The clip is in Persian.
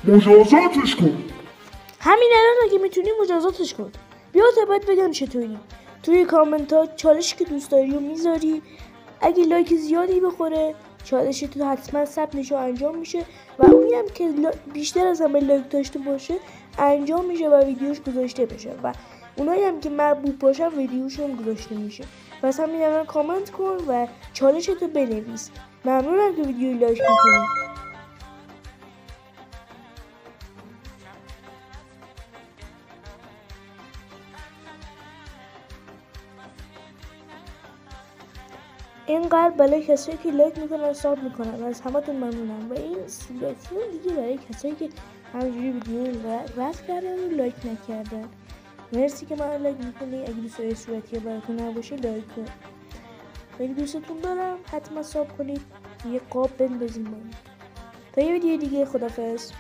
مجازاتش کن. همین الان اگه میتونی مجازاتش کن. بیا تا بعد بگم چطوری. توی کامنت ها چالشی که دوست داری رو میذاری. اگه لایک زیادی بخوره چالش تو حتما ثبت انجام میشه و اونی هم که بیشتر از همه لایک داشته باشه انجام میشه و ویدیوش گذاشته بشه و اونایی هم که مربوط باشن ویدیوشون گذاشته میشه. پس همین الان کامنت کن و چالش تو بنویس. ممنونم که ویدیو لایک میکنی. اینقدر برای کسایی که لایک میکنن ساب میکنن از همتون ممنونم و این لایک دیگه برای کسایی که همینجوری ویدیو رفت کردن و لایک نکردن. مرسی که من لایک میکنی. اگه دوست داری صورتی براتون نباشه لایک کن. خیلی دوستتون دارم. حتما ساب کنید. یه قاب بندازیم. تا یه ویدیو دیگه. خدافظ.